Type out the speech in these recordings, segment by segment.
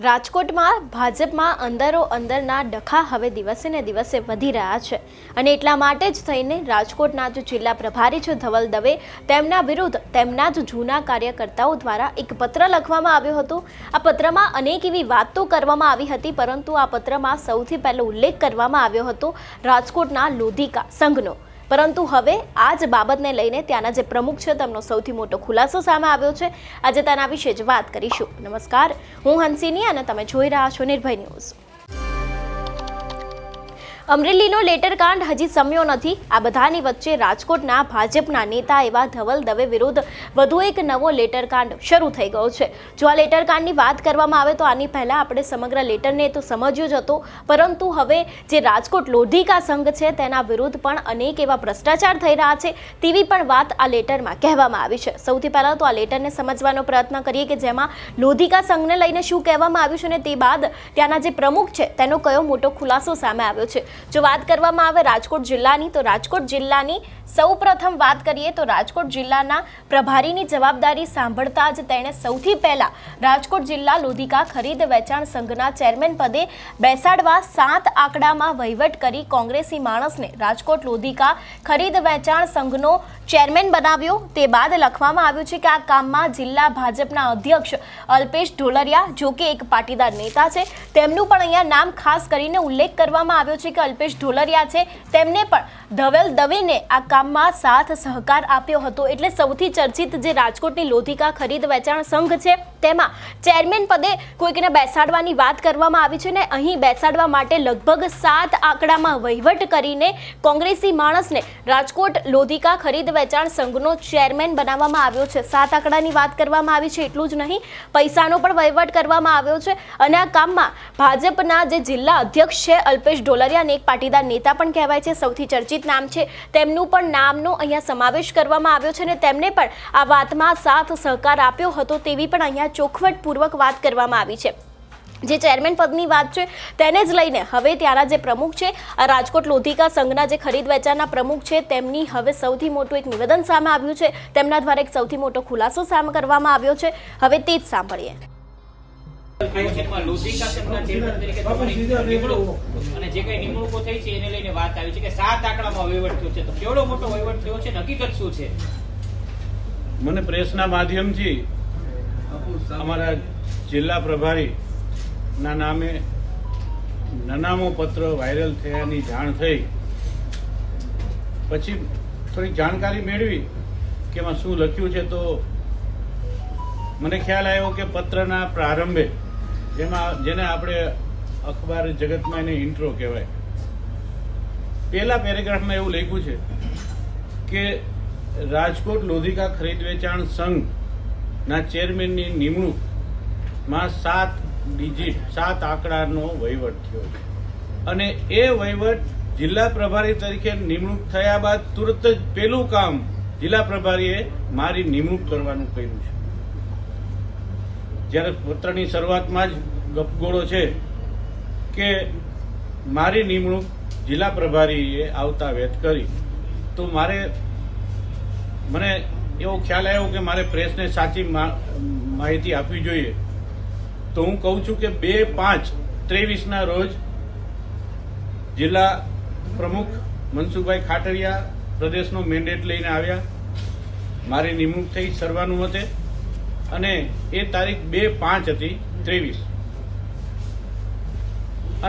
રાજકોટમાં ભાજપમાં અંદરો અંદરના ડખા હવે દિવસે ને દિવસે વધી રહ્યા છે અને એટલા માટે જ થઈને રાજકોટના જે જિલ્લા પ્રભારી છે ધવલ દવે તેમના વિરુદ્ધ તેમના જ જૂના કાર્યકર્તાઓ દ્વારા એક પત્ર લખવામાં આવ્યો હતો। આ પત્રમાં અનેક એવી વાતો કરવામાં આવી હતી, પરંતુ આ પત્રમાં સૌથી પહેલો ઉલ્લેખ કરવામાં આવ્યો હતો રાજકોટના લોધિકા સંઘનો। પરંતુ હવે આ જ બાબતને લઈને ત્યાંના જે પ્રમુખ છે તેમનો સૌથી મોટો ખુલાસો સામે આવ્યો છે। આજે તેના વિશે જ વાત કરીશું। નમસ્કાર, હું હંસિની અને તમે જોઈ રહ્યા છો નિર્ભય ન્યૂઝ। અમરેલીનો લેટરકાંડ હજી સમ્યો નથી। આ બધાની વચ્ચે રાજકોટના ભાજપના નેતા એવા ધવલ દવે વિરુદ્ધ વધુ એક નવો લેટરકાંડ શરૂ થઈ ગયો છે। જો આ લેટરકાંડની વાત કરવામાં આવે તો આની પહેલા આપણે સમગ્ર લેટરને તો સમજ્યો જ હતો, પરંતુ હવે જે રાજકોટ લોધિકા સંઘ છે તેના વિરુદ્ધ પણ અનેક એવા ભ્રષ્ટાચાર થઈ રહ્યા છે તેવી પણ વાત આ લેટરમાં કહેવામાં આવી છે। સૌથી પહેલા તો આ લેટરને સમજવાનો પ્રયત્ન કરીએ કે જેમાં લોધિકા સંઘને લઈને શું કહેવામાં આવ્યું છે અને તે બાદ ત્યાંના જે પ્રમુખ છે તેનો કયો મોટો ખુલાસો સામે આવ્યો છે। જો વાત કરવામાં આવે રાજકોટ જિલ્લાની, તો રાજકોટ જિલ્લાની સૌપ્રથમ વાત કરીએ તો રાજકોટ જિલ્લાના પ્રભારીની જવાબદારી સાંભળતા જ તેણે સૌથી પહેલા રાજકોટ જિલ્લા લોધિકા ખરીદ વેચાણ સંઘના ચેરમેન પદે બેસાડવા 7 આંકડામાં વહીવટ કરી કોંગ્રેસી માણસને રાજકોટ લોધિકા ખરીદ વેચાણ સંઘનો ચેરમેન બનાવ્યો। તે બાદ લખવામાં આવ્યું છે કે આ કામમાં જિલ્લા ભાજપના અધ્યક્ષ અલ્પેશ ઢોલરિયા, જો કે એક પાટીદાર નેતા છે, તેમનું પણ અહીંયા નામ ખાસ કરીને ઉલ્લેખ કરવામાં આવ્યો છે કે અલ્પેશ ઢોલરિયા છે, તેમને પણ ધવલ દવેને આ કામમાં સાથ સહકાર આપ્યો હતો। એટલે સૌથી ચર્ચિત જે રાજકોટની લોધિકા ખરીદ વેચાણ સંઘ છે તેમાં ચેરમેન પદે કોઈકને બેસાડવાની વાત કરવામાં આવી છે ને અહીં બેસાડવા માટે લગભગ 7 આંકડામાં વહીવટ કરીને કોંગ્રેસી માણસને રાજકોટ લોધિકા ખરીદ વેચાણ સંઘનો ચેરમેન બનાવવામાં આવ્યો છે। 7 આંકડાની વાત કરવામાં આવી છે, એટલું જ નહીં, પૈસાનો પણ વહીવટ કરવામાં આવ્યો છે અને આ કામમાં ભાજપના જે જિલ્લા અધ્યક્ષ છે અલ્પેશ ઢોલરિયાને એક પાટીદાર નેતા પણ કહેવાય છે, સૌથી ચર્ચિત નામ છે, તેમનું પણ નામનો અહીંયા સમાવેશ કરવામાં આવ્યો છે અને તેમને પણ આ વાતમાં સાથ સહકાર આપ્યો હતો તેવી પણ અહીંયા ચોખવટપૂર્વક વાત કરવામાં આવી છે। જે ચેરમેન પદની વાત છે તેને જ લઈને હવે ત્યાંના જે પ્રમુખ છે રાજકોટ લોધિકા સંઘના જે ખરીદ વેચાણના પ્રમુખ છે તેમની હવે સૌથી મોટું એક નિવેદન સામે આવ્યું છે। તેમના દ્વારા એક સૌથી મોટો ખુલાસો સામે કરવામાં આવ્યો છે, હવે તે જ સાંભળીએ। લોધિકા સંઘના ચેરમેન તરીકે તમારી નિમણૂક અને જે કઈ નિમણૂકો થઈ છે એને લઈને વાત આવી છે કે 7 આંકડામાં વહીવટ થયો છે, તો કેવડો મોટો વહીવટ થયો છે, હકીકત શું છે? મને પ્રેસના માધ્યમથી અમારા જિલ્લા પ્રભારી ના નામે નનામો પત્ર વાયરલ થયાની જાણ થઈ, પછી થોડી જાણકારી મેળવી કે એમાં શું લખ્યું છે, તો મને ખ્યાલ આવ્યો કે પત્રના પ્રારંભે જેને આપણે અખબાર જગતમાં એને ઇન્ટ્રો કહેવાય, પહેલા પેરેગ્રાફમાં એવું લખ્યું છે કે રાજકોટ લોધિકા ખરીદ વેચાણ સંઘના ચેરમેનની નિમણૂકમાં 7 આંકડાનો વહીવટ થયો છે અને એ વહીવટ જિલ્લા પ્રભારી તરીકે નિમણૂક થયા બાદ તુરત જ પહેલું કામ જિલ્લા પ્રભારીએ મારી નિમણૂક કરવાનું કહ્યું છે। જ્યારે પત્રની શરૂઆતમાં જ ગપગોળો છે કે મારી નિમણૂક જિલ્લા પ્રભારીએ આવતા વેત કરી, તો મને એવો ખ્યાલ આવ્યો કે મારે પ્રેસને સાચી માહિતી આપવી જોઈએ, તો હું કહું છું કે 2/5/23 રોજ જિલ્લા પ્રમુખ મનસુખભાઈ ખાટરિયા પ્રદેશનો મેન્ડેટ લઈને આવ્યા, મારી નિમણૂક થઈ સર્વાનુમતે અને એ તારીખ 2/5/23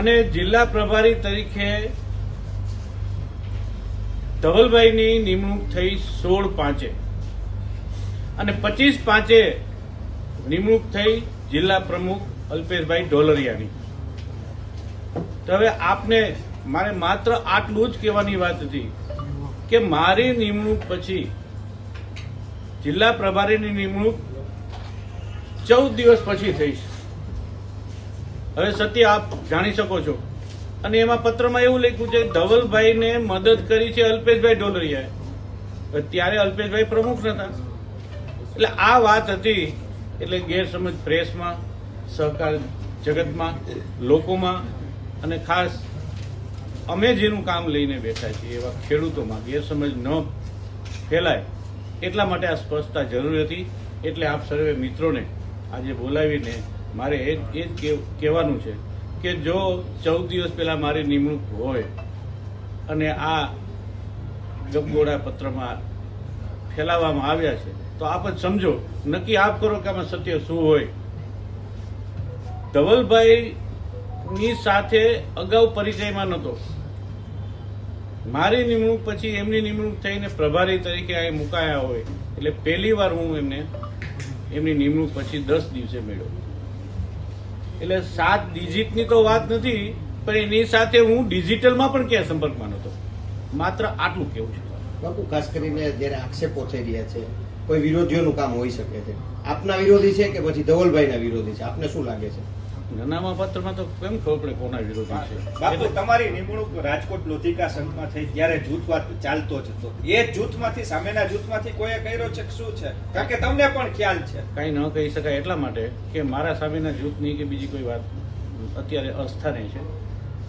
અને જિલ્લા પ્રભારી તરીકે ધવલભાઈની નિમણૂક થઈ 16/5 અને 25/5 નિમણૂક થઈ જિલ્લા પ્રમુખ અલ્પેશભાઈ ઢોલરિયાની। તો હવે આપને મારે માત્ર આટલું જ કહેવાની વાત હતી કે મારી નિમણૂક પછી જિલ્લા પ્રભારીની નિમણૂક 14 દિવસ પછી થઈ છે। હવે સત્ય આપ જાણી શકો છો અને એમાં પત્રમાં એવું લખ્યું છે ધવલભાઈને મદદ કરી છે અલ્પેશભાઈ ઢોલરિયાએ, ત્યારે અલ્પેશભાઈ પ્રમુખ નતા, એટલે આ વાત હતી। એટલે ગેરસમજ પ્રેસમાં, સહકાર જગતમાં, લોકોમાં અને ખાસ અમે જેનું કામ લઈને બેઠા છીએ એવા ખેડૂતોમાં ગેરસમજ ન ફેલાય એટલા માટે આ સ્પષ્ટતા જરૂરી હતી। એટલે આપ સર્વે મિત્રોને આજે બોલાવીને મારે એ જ કહેવાનું છે કે જો 14 દિવસ પહેલા મારી નિમણૂક હોય અને આ ગપગોળા પત્રમાં ફેલાવવામાં આવ્યા છે તો આપ જ સમજો, નક્કી આપ કરો કે આમાં સત્ય શું હોય. ધવલભાઈની સાથે અગાઉ પરિચયમાં નહોતો. મારી નિમણૂક પછી એમની નિમણૂક થઈને પ્રભારી તરીકે અહીં મુકાયા હોય એટલે પહેલી વાર હું એમને એમની નિમણૂક પછી 10 દિવસે મળ્યો. એટલે 7 ડિજિટની તો વાત નથી, પણ એની સાથે હું ડિજિટલમાં પણ ક્યાંય સંપર્કમાં નહોતો. માત્ર આટલું કેવું છે. બાપુ, ખાસ કરીને જયારે આક્ષેપો થઈ રહ્યા છે, કોઈ વિરોધીઓનું કામ હોઈ શકે છે. આપના વિરોધી છે કે પછી ધવલભાઈના વિરોધી છે? આપને શું લાગે છે? નાનામાં પત્રમાં તો કેમ ખબર પડે કોના વિરોધી છે? બાપુ, તમારી નિમણૂક રાજકોટ લોધિકા સંઘમાં થઈ ત્યારે જૂથવાદ ચાલતો જ હતો. એ જૂથમાંથી, સામેના જૂથમાંથી કોઈએ કર્યો છે કે શું છે? કારણ કે તમને પણ ખ્યાલ છે. કઈ ન કહી શકાય એટલા માટે કે મારા સામેના જૂથની કે બીજી કોઈ વાત અત્યારે અસ્થાને છે.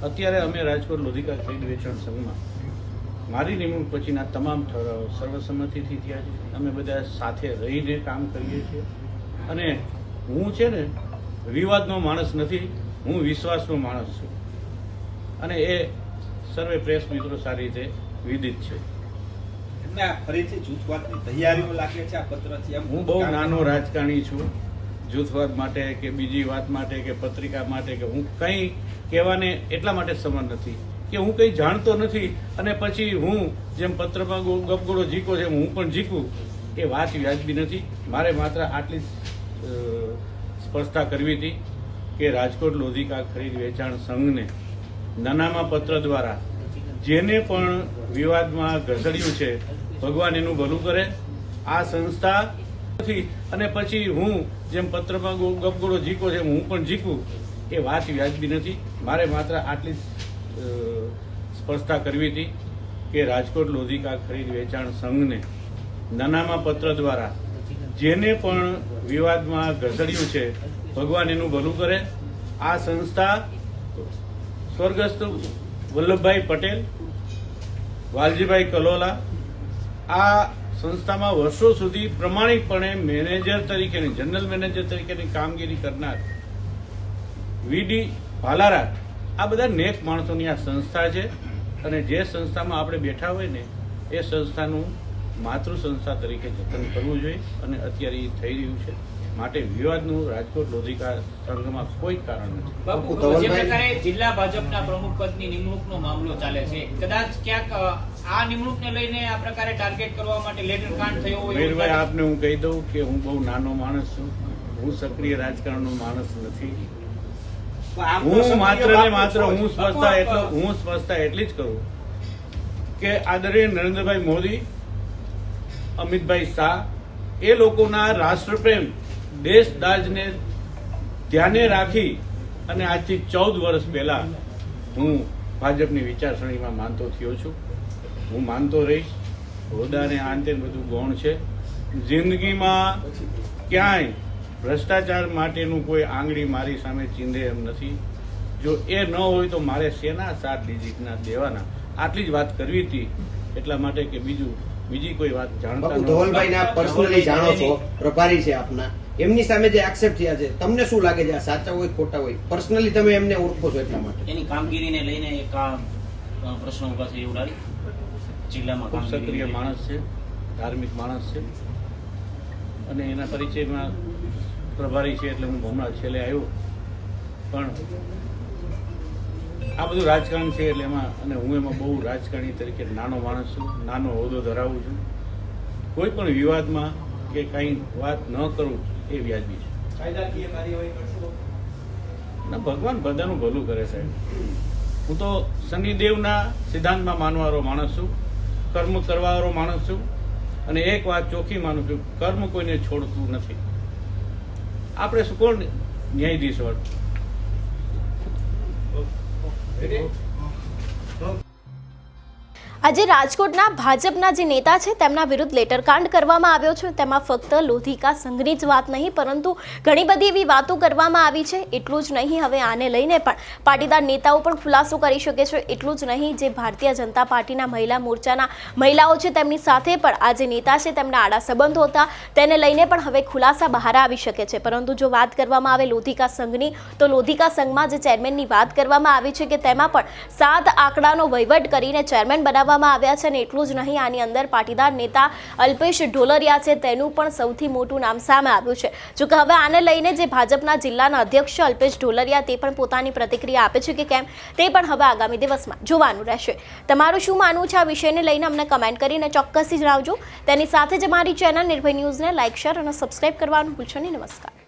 અત્યારે અમે રાજકોટ લોધિકા ખરીદ વેચાણ સંઘમાં મારી નિમણૂક પછીના તમામ ઠરાવ સર્વસંમતિથી થયા છે. અમે બધા સાથે રહીને કામ કરીએ છીએ અને હું છે ને વિવાદનો માણસ નથી, હું વિશ્વાસનો માણસ છું અને એ સર્વે પ્રેસ મિત્રો સારી રીતે વિદિત છે. એમને આ ફરીથી જૂથવાદની તૈયારીઓ લાગે છે આ પત્રથી. હું બહુ નાનો રાજકારણી છું. જૂથવાદ માટે કે બીજી વાત માટે કે પત્રિકા માટે કે હું કંઈ કહેવાને એટલા માટે સમર્થ નથી કે હું કંઈ જાણતો નથી અને પછી હું જેમ પત્રમાં ગપગોળો જીકો છે હું પણ જીકું, એ વાત વ્યાજબી નથી. મારે માત્ર આટલી જ સ્પષ્ટતા કરવી હતી કે રાજકોટ લોધિકા ખરીદ વેચાણ સંઘને નાનામાં પત્ર દ્વારા જેને પણ વિવાદમાં ઘસડ્યું છે ભગવાન એનું ભલું કરે. આ સંસ્થા નથી અને પછી હું જેમ પત્રમાં ગપગોળો જીકો છે હું પણ જીકું, એ વાત વ્યાજબી નથી. મારે માત્ર આટલી જ સ્પષ્ટતા કરવી હતી કે રાજકોટ લોધિકા ખરીદ વેચાણ સંઘને નાનામાં પત્ર દ્વારા જેને પણ વિવાદમાં ઘસડ્યું છે ભગવાન એનું ભલું કરે. આ સંસ્થા સ્વર્ગસ્થ વલ્લભભાઈ પટેલ, વાલજીભાઈ કલોલા, આ સંસ્થામાં વર્ષો સુધી પ્રમાણિકપણે મેનેજર તરીકેની, જનરલ મેનેજર તરીકેની કામગીરી કરનાર વીડી ભાલારા, આ બધા નેક માણસોની આ સંસ્થા છે અને જે સંસ્થામાં આપણે બેઠા હોય ને એ સંસ્થાનું માતૃ સંસ્થા તરીકે જતન કરવું જોઈએ અને અત્યારે એ થઈ રહ્યું છે. માટે વિવાદનું રાજકોટ લોધિકા સંઘમાં કોઈ કારણ નથી. બાપુ, જે પ્રકારે જિલ્લા ભાજપના પ્રમુખ પદની નિમણૂકનો મામલો ચાલે છે, કદાચ ક્યાંક આ નિમણૂકને લઈને આ પ્રકારે ટાર્ગેટ કરવા માટે લેટર કાંડ થયો હોય? મયુરભાઈ, આપને હું કહી દઉં કે હું બહુ નાનો માણસ છું. હું સક્રિય રાજકારણનો માણસ નથી. હું માત્ર ને માત્ર હું સ્પષ્ટતા એટલી જ કરું કે આદરણીય નરેન્દ્રભાઈ મોદી, અમિતભાઈ શાહ, એ લોકોના રાષ્ટ્રપ્રેમ, દેશદાજને ધ્યાને રાખી અને આજથી 14 વર્ષ પહેલા હું ભાજપની વિચારસરણીમાં માનતો થયો છું. હું માનતો રહીશ. હોદ્દાને આંતે બધું ગૌણ છે. જિંદગીમાં ક્યાંય ભ્રષ્ટાચાર માટેનું કોઈ આંગળી મારી સામે ચીંધે એમ નથી. જો એ ન હોય તો મારે શેના 7 ડિજિટના દેવાના? આટલી જ વાત કરવી હતી. એટલા માટે કે બીજી કોઈ વાત જાણતા બાપુ, ધવલભાઈને આપ પર્સનલી જાણો છો, પ્રભારી છે આપના, એમની સામે જે આક્ષેપ થયા છે તમને શું લાગે છે? આ સાચા હોય ખોટા હોય? પર્સનલી તમે એમને ઓળખો છો એટલા માટે. એની કામગીરીને લઈને એક પ્રશ્ન ઉભા છે એવું લાગે જિલ્લામાં. ખૂબ સક્રિય માણસ છે, ધાર્મિક માણસ છે અને એના પરિચયમાં પ્રભારી છે એટલે હું હમણાં છેલ્લે આવ્યો. પણ આ બધું રાજકારણ છે એટલે એમાં, અને હું એમાં બહુ રાજકારણી તરીકે નાનો માણસ છું, નાનો હોદ્દો ધરાવું છું. કોઈ પણ વિવાદમાં કે કંઈ વાત ન કરું એ વ્યાજબી છે. ના, ભગવાન બધાનું ભલું કરે સાહેબ. હું તો શનિદેવના સિદ્ધાંતમાં માનવાવાળો માણસ છું, કર્મ કરવાવાળો માણસ છું અને એક વાત ચોખ્ખી માનું છું, કર્મ કોઈને છોડતું નથી. આપણે શું કોણ ન્યાયાધીશ વાળું? આજે રાજકોટના ભાજપના જે નેતા છે તેમના વિરુદ્ધ લેટરકાંડ કરવામાં આવ્યો છે. તેમાં ફક્ત લોધિકા સંઘની જ વાત નહીં પરંતુ ઘણી બધી એવી વાતો કરવામાં આવી છે. એટલું જ નહીં, હવે આને લઈને પણ પાટીદાર નેતાઓ પણ ખુલાસો કરી શકે છે. એટલું જ નહીં, જે ભારતીય જનતા પાર્ટીના મહિલા મોરચાના મહિલાઓ છે તેમની સાથે પણ આ જે નેતા છે તેમના આડા સંબંધો હતા તેને લઈને પણ હવે ખુલાસા બહાર આવી શકે છે. પરંતુ જો વાત કરવામાં આવે લોધિકા સંઘની, તો લોધિકા સંઘમાં જે ચેરમેનની વાત કરવામાં આવી છે કે તેમાં પણ 7 આંકડાનો વહીવટ કરીને ચેરમેન બનાવવામાં આવ્યા છે. અને એટલું જ નહીં, આની અંદર પાટીદાર નેતા અલ્પેશ ઢોલરિયા છે તેનું પણ સૌથી મોટું નામ સામે આવ્યું છે. જોકે હવે આને લઈને જે ભાજપના જિલ્લાના અધ્યક્ષ અલ્પેશ ઢોલરિયા તે પણ પોતાની પ્રતિક્રિયા આપે છે કે કેમ તે પણ હવે આગામી દિવસમાં જોવાનું રહેશે. તમારું શું માનવું છે આ વિષયને લઈને અમને કમેન્ટ કરીને ચોક્કસથી જણાવજો. તેની સાથે જ અમારી ચેનલ નિર્ભય ન્યૂઝને લાઇક, શેર અને સબસ્ક્રાઇબ કરવાનું ભૂલશો નહીં. નમસ્કાર.